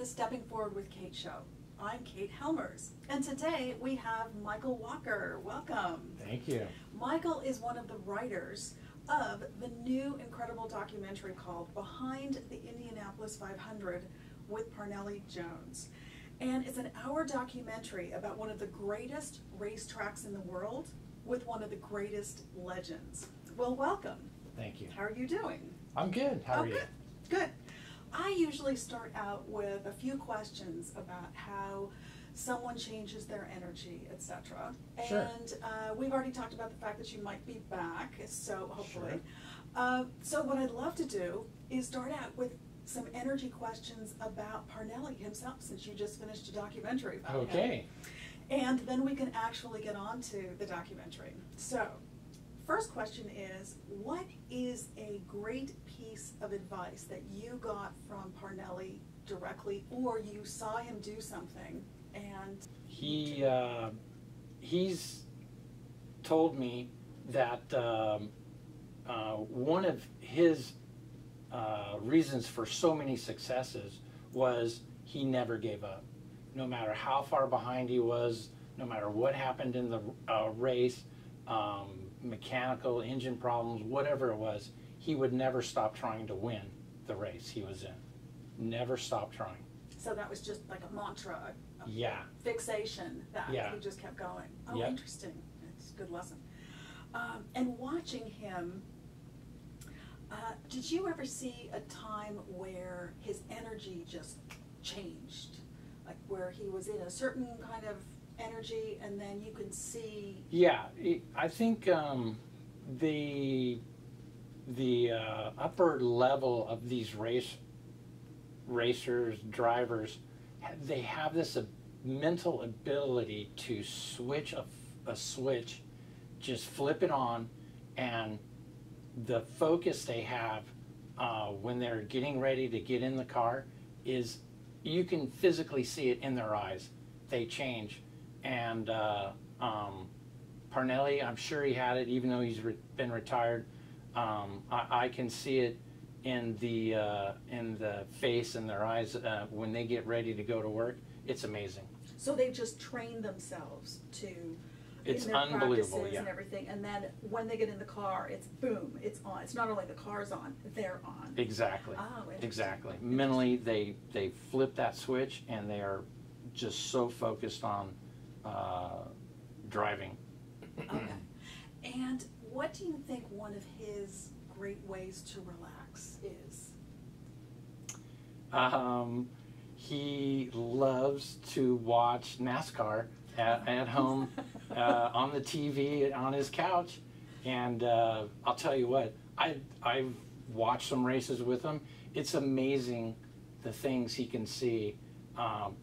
Stepping Forward with Kate show. I'm Kate Hellmers, and today we have Michael Walker. Welcome. Thank you. Michael is one of the writers of the new incredible documentary called Behind the Indianapolis 500 with Parnelli Jones. And it's an hour documentary about one of the greatest racetracks in the world with one of the greatest legends. Well, welcome. Thank you. How are you doing? I'm good. How are you? Good. Good. I usually start out with a few questions about how someone changes their energy, etc. Sure. And we've already talked about the fact that you might be back, so hopefully. Sure. So what I'd love to do is start out with some energy questions about Parnelli himself, since you just finished a documentary about him. Okay. And then we can actually get on to the documentary. So, first question is, what is a great piece of advice that you got from Parnelli directly, or you saw him do something and he's told me that one of his reasons for so many successes was he never gave up. No matter how far behind he was, no matter what happened in the race, mechanical, engine problems, whatever it was, he would never stop trying to win the race he was in. Never stop trying. So that was just like a mantra, a Yeah. fixation that Yeah. he just kept going. Oh, Yep. interesting. It's a good lesson. And watching him, did you ever see a time where his energy just changed? Like where he was in a certain kind of energy and then you can see... Yeah, I think the upper level of these racers, drivers, they have this mental ability to switch a switch, just flip it on, and the focus they have when they're getting ready to get in the car is, you can physically see it in their eyes. They change. And Parnelli, I'm sure he had it, even though he's been retired. I can see it in the face and their eyes when they get ready to go to work. It's amazing. So they just train themselves to, it's in their unbelievable, practices yeah. and everything, and then when they get in the car, it's boom, it's on. It's not only the car's on, they're on. Exactly. Oh, exactly. Mentally, they flip that switch and they are just so focused on driving. Okay. And what do you think one of his great ways to relax is? He loves to watch NASCAR at home on the TV on his couch, and I'll tell you what, I've watched some races with him. It's amazing the things he can see.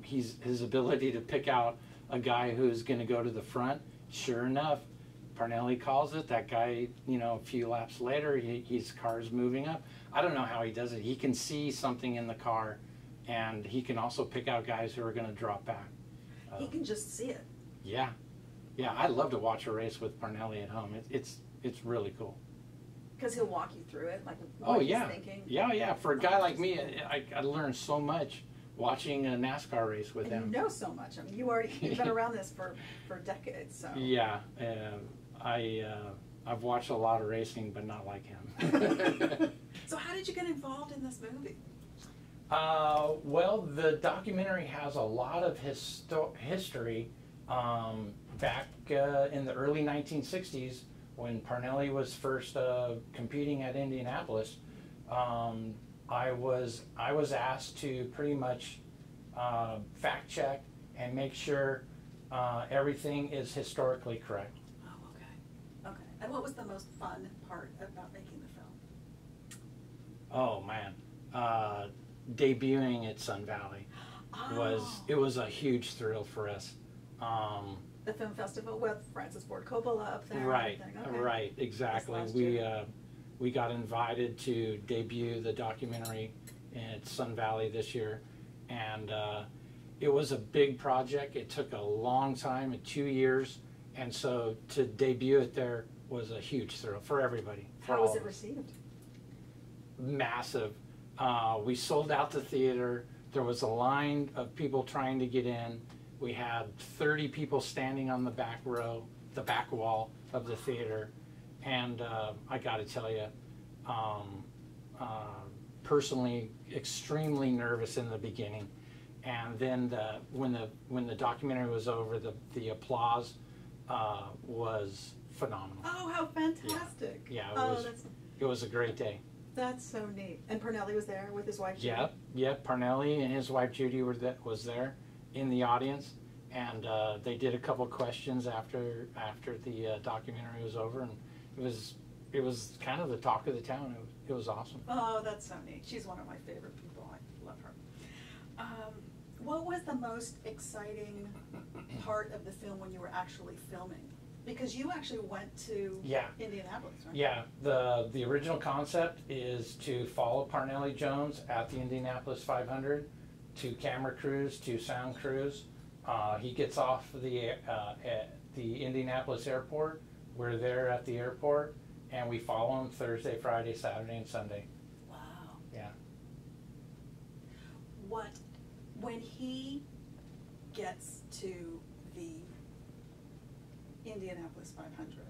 His ability to pick out a guy who's going to go to the front. Sure enough, Parnelli calls it. That guy, you know, a few laps later, his car's moving up. I don't know how he does it. He can see something in the car, and he can also pick out guys who are going to drop back. He can just see it. Yeah, yeah. I love to watch a race with Parnelli at home. It's really cool. Because he'll walk you through it, like what he's thinking. Yeah. For a guy like me, I learned so much watching a NASCAR race with him. You know so much. I mean, you've been around this for decades. So. Yeah, I've watched a lot of racing, but not like him. So how did you get involved in this movie? Well, the documentary has a lot of history back in the early 1960s when Parnelli was first competing at Indianapolis. I was asked to pretty much fact check and make sure everything is historically correct. Oh, okay. Okay. And what was the most fun part about making the film? Oh man, debuting at Sun Valley was a huge thrill for us. The film festival with Francis Ford Coppola up there. Right, okay. right, exactly. We got invited to debut the documentary at Sun Valley this year, and it was a big project. It took a long time, 2 years, and so to debut it there was a huge thrill for everybody. How was it received? Massive. We sold out the theater. There was a line of people trying to get in. We had 30 people standing on the back row, the back wall of the theater. And I got to tell you, personally, extremely nervous in the beginning. And then when the documentary was over, the applause was phenomenal. Oh, how fantastic! Yeah, Oh, it was a great day. That's so neat. And Parnelli was there with his wife Judy? Yep. Parnelli and his wife Judy was there in the audience, and they did a couple questions after the documentary was over, and it was kind of the talk of the town. It was awesome. Oh, that's so neat. She's one of my favorite people. I love her. What was the most exciting part of the film when you were actually filming? Because you actually went to Indianapolis, right? Yeah, the original concept is to follow Parnelli Jones at the Indianapolis 500 to camera crews, to sound crews. He gets off at the Indianapolis airport. We're there at the airport, and we follow him Thursday, Friday, Saturday, and Sunday. Wow. Yeah. When he gets to the Indianapolis 500,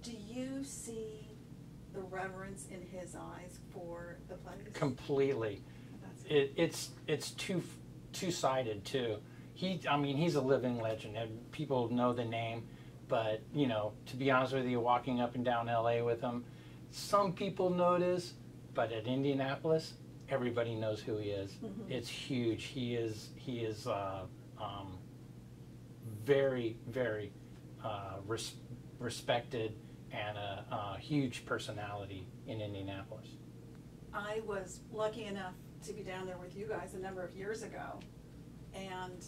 do you see the reverence in his eyes for the place? Completely. It's two-sided too. He's a living legend, and people know the name. But to be honest with you, walking up and down LA with him, some people notice, but at Indianapolis, everybody knows who he is. Mm-hmm. It's huge. He is very, very respected and a huge personality in Indianapolis. I was lucky enough to be down there with you guys a number of years ago, and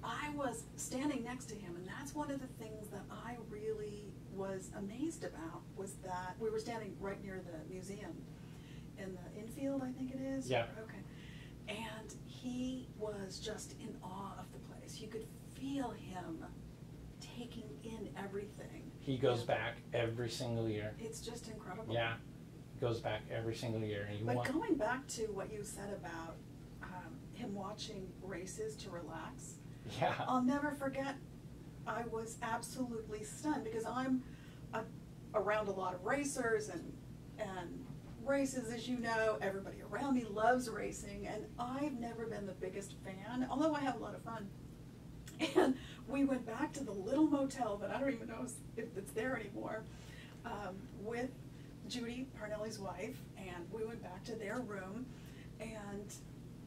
I was standing next to him, and that's one of the things that I really was amazed about, was that we were standing right near the museum in the infield, I think it is. Yeah. Okay. And he was just in awe of the place. You could feel him taking in everything. He goes back every single year. It's just incredible. Yeah, goes back every single year. But going back to what you said about him watching races to relax, yeah, I'll never forget. I was absolutely stunned because I'm around a lot of racers and races, as you know. Everybody around me loves racing, and I've never been the biggest fan, although I have a lot of fun. And we went back to the little motel that I don't even know if it's there anymore, with Judy, Parnelli's wife, and we went back to their room, and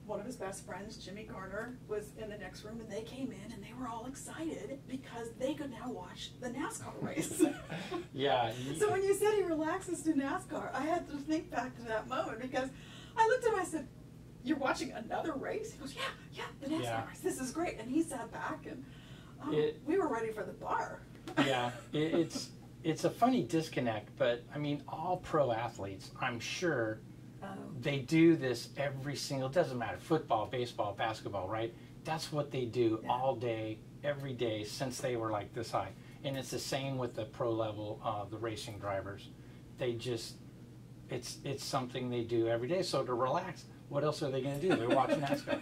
one of his best friends, Jimmy Garner, was in the next room, and they came in and they were all excited because they could now watch the NASCAR race. Yeah. So when you said he relaxes to NASCAR, I had to think back to that moment, because I looked at him, I said, "You're watching another race?" He goes, yeah, the NASCAR race. This is great. And he sat back, and we were ready for the bar. Yeah, it's a funny disconnect, but I mean, all pro athletes, I'm sure, they do this every single, doesn't matter, football, baseball, basketball, right? That's what they do all day, every day, since they were like this high. And it's the same with the pro level, the racing drivers. They just, it's something they do every day. So to relax, what else are they going to do? They're watching NASCAR.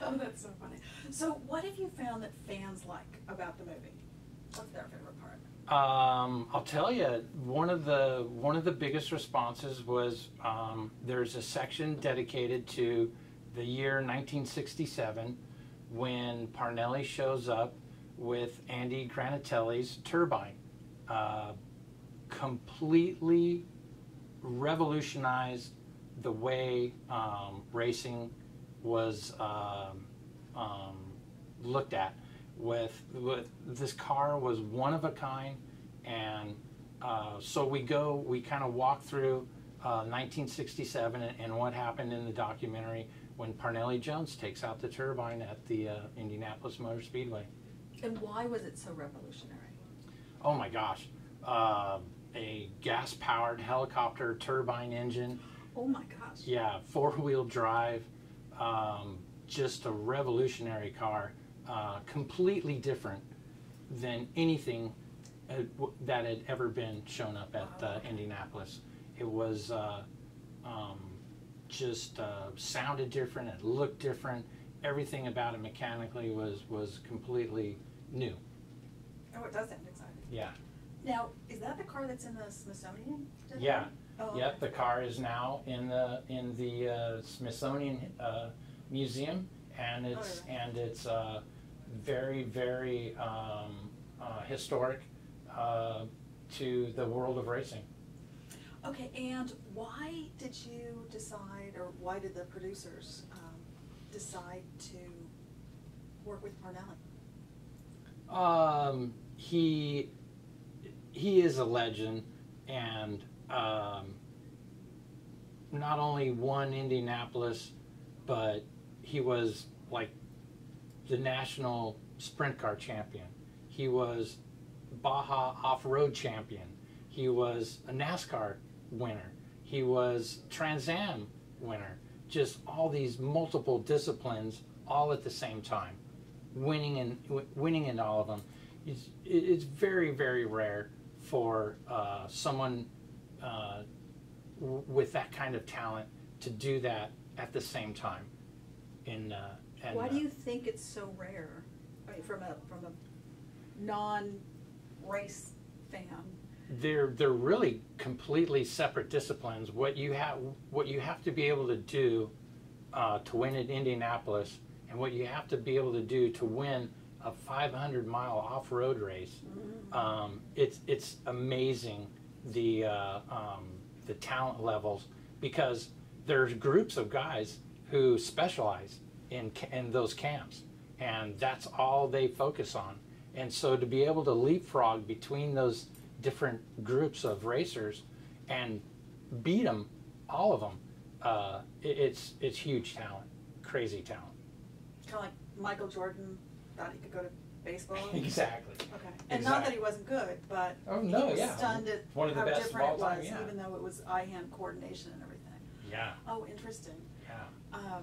Oh, that's so funny. So what have you found that fans like about the movie? What's their favorite part? I'll tell you, one of the biggest responses was there's a section dedicated to the year 1967 when Parnelli shows up with Andy Granatelli's turbine. Completely revolutionized the way racing was looked at. With this car was one of a kind, and so we kind of walk through 1967 and what happened in the documentary when Parnelli Jones takes out the turbine at the Indianapolis Motor Speedway. And why was it so revolutionary? Oh my gosh, a gas-powered helicopter turbine engine. Oh my gosh. Yeah, four-wheel drive, just a revolutionary car. Completely different than anything that had ever been shown up at Indianapolis. It was just sounded different. It looked different. Everything about it mechanically was completely new. Oh, it does sound exciting. Yeah. Now, is that the car that's in the Smithsonian? Yeah. Oh, Yep. okay. The car is now in the Smithsonian Museum, and it's very, very historic to the world of racing. Okay, and why did you decide, or why did the producers decide to work with Parnelli? He is a legend, and not only won Indianapolis, but he was like the national sprint car champion. He was Baja off-road champion. He was a NASCAR winner. He was Trans Am winner. Just all these multiple disciplines all at the same time, winning in all of them. It's very, very rare for someone with that kind of talent to do that at the same time. Why do you think it's so rare? I mean, from a non-race fan. They're really completely separate disciplines. What you have to be able to do to win at Indianapolis, and what you have to be able to do to win a 500-mile off-road race, it's amazing the talent levels, because there's groups of guys who specialize in those camps, and that's all they focus on. And so to be able to leapfrog between those different groups of racers and beat them, all of them, it's huge talent, crazy talent. Kind of like Michael Jordan thought he could go to baseball. Exactly. Okay. And not that he wasn't good, but he was stunned at one of the how best different of all time, it was, yeah. even though it was eye-hand coordination and everything. Yeah. Oh, interesting. Yeah.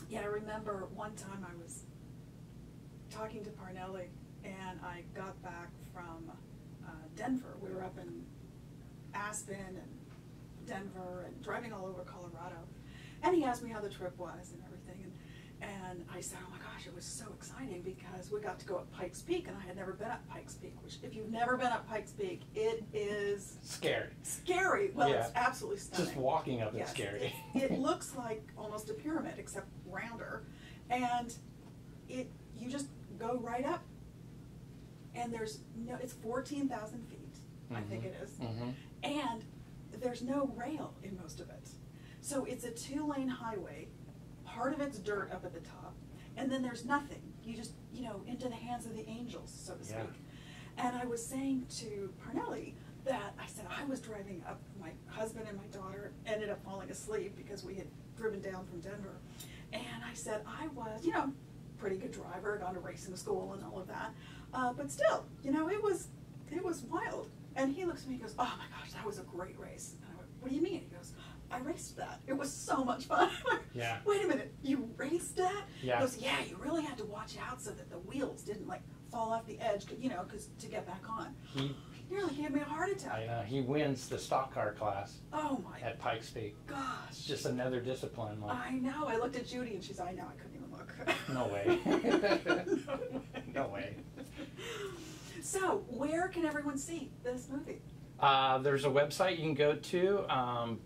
Yeah, I remember one time I was talking to Parnelli, and I got back from Denver. We were up in Aspen and Denver and driving all over Colorado. And he asked me how the trip was and everything. And I said, oh my gosh, it was so exciting because we got to go up Pikes Peak, and I had never been up Pikes Peak, which if you've never been up Pikes Peak, it is scary. Scary. Well, yeah. It's absolutely stunning. Just walking up yes, it's scary. It looks like almost a pyramid, except rounder. And you just go right up. And it's 14,000 feet, I think it is. Mm-hmm. And there's no rail in most of it. So it's a 2-lane highway. Part of it's dirt up at the top, and then there's nothing. You just, into the hands of the angels, so to speak. Yeah. And I was saying to Parnelli that I said I was driving up, my husband and my daughter ended up falling asleep because we had driven down from Denver. And I said I was, pretty good driver, gone to racing school and all of that. But still, it was wild. And he looks at me and goes, oh my gosh, that was a great race. And I went, what do you mean? He goes, I raced that. It was so much fun. Yeah. Wait a minute, you raced that? Yeah. He goes, yeah, you really had to watch out so that the wheels didn't fall off the edge, because to get back on. He nearly gave me a heart attack. I know. He wins the stock car class. Oh my at Pikes Peak. Gosh. It's just another discipline. I know. I looked at Judy and she's, I know, I couldn't even look. No way. No way. So, where can everyone see this movie? There's a website you can go to,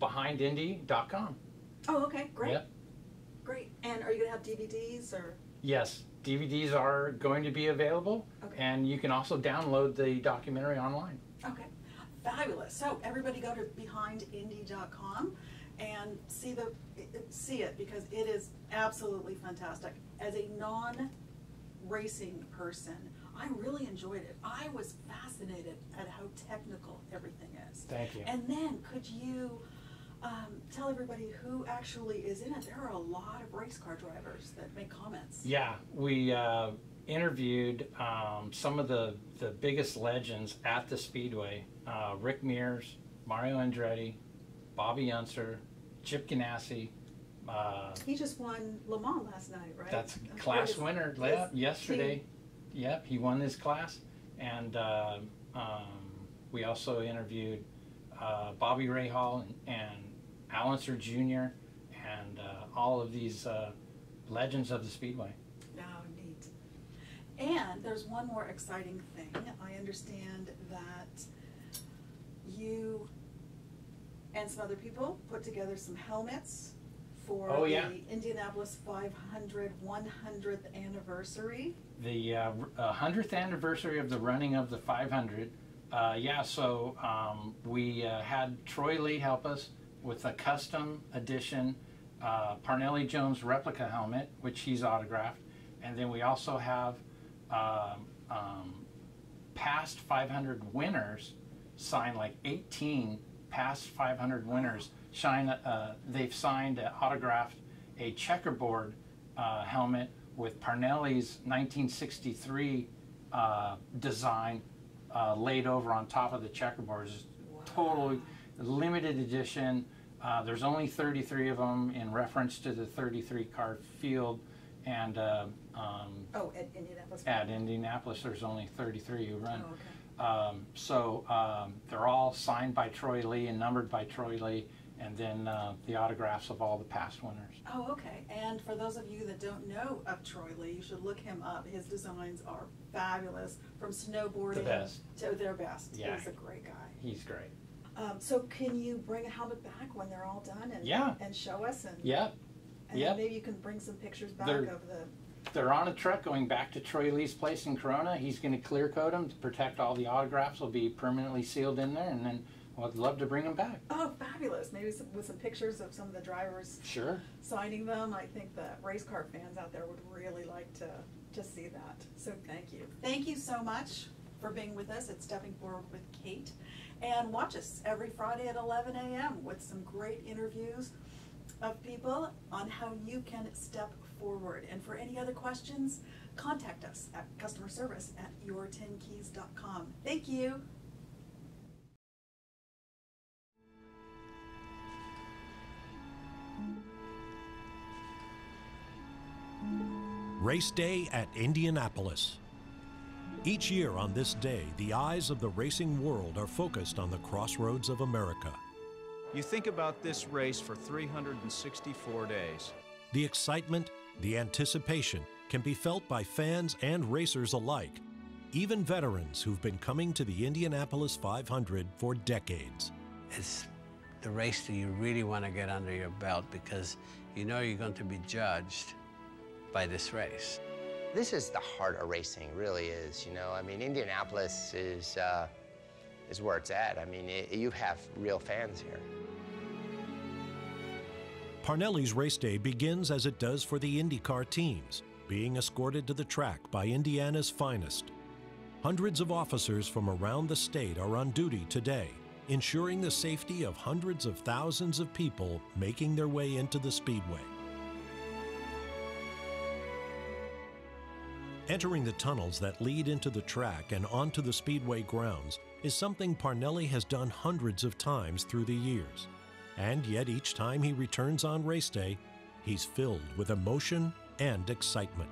behindindy.com. Oh, okay, great. Yep. Great. And are you going to have DVDs or? Yes, DVDs are going to be available, okay. And you can also download the documentary online. Okay, fabulous. So everybody go to behindindy.com and see it because it is absolutely fantastic. As a non-racing person, I really enjoyed it. I was fascinated at how technical everything is. Thank you. And then could you tell everybody who actually is in it? There are a lot of race car drivers that make comments. Yeah, we interviewed some of the biggest legends at the Speedway. Rick Mears, Mario Andretti, Bobby Unser, Chip Ganassi. He just won Le Mans last night, right? That's a class winner. Yesterday. Team. Yep, he won this class. And we also interviewed Bobby Rahal and Al Unser Jr., and all of these legends of the Speedway. Oh, neat. And there's one more exciting thing. I understand that you and some other people put together some helmets for the Indianapolis 500 100th anniversary. The 100th anniversary of the running of the 500. We had Troy Lee help us with a custom edition Parnelli Jones replica helmet, which he's autographed. And then we also have past 500 winners sign, like 18 past 500 winners they've signed, autographed a checkerboard helmet with Parnelli's 1963 design laid over on top of the checkerboards. Wow. Totally limited edition. There's only 33 of them in reference to the 33 car field, and at Indianapolis. At Indianapolis, there's only 33 who run. Oh, okay. They're all signed by Troy Lee and numbered by Troy Lee, and then the autographs of all the past winners. Oh, okay. And for those of you that don't know of Troy Lee, you should look him up. His designs are fabulous, from snowboarding to their best. Yeah. He's a great guy. He's great. So can you bring a helmet back when they're all done and show us? And then maybe you can bring some pictures back of the... They're on a truck going back to Troy Lee's place in Corona. He's going to clear coat them to protect all the autographs. Will be permanently sealed in there, and then I'd love to bring them back. Oh, fabulous. Maybe with some pictures of some of the drivers signing them. I think the race car fans out there would really like to see that. So thank you. Thank you so much for being with us at Stepping Forward with Kate. And watch us every Friday at 11 a.m. with some great interviews of people on how you can step forward. And for any other questions, contact us at customer service at your10keys.com. Thank you. Race Day at Indianapolis. Each year on this day, the eyes of the racing world are focused on the crossroads of America. You think about this race for 364 days. The excitement, the anticipation can be felt by fans and racers alike, even veterans who've been coming to the Indianapolis 500 for decades. It's the race that you really want to get under your belt, because you know you're going to be judged by this race. This is the heart of racing, really is, you know. I mean, Indianapolis is where it's at. I mean, you have real fans here. Parnelli's race day begins as it does for the IndyCar teams, being escorted to the track by Indiana's finest. Hundreds of officers from around the state are on duty today, ensuring the safety of hundreds of thousands of people making their way into the Speedway. Entering the tunnels that lead into the track and onto the Speedway grounds is something Parnelli has done hundreds of times through the years. And yet each time he returns on race day, he's filled with emotion and excitement.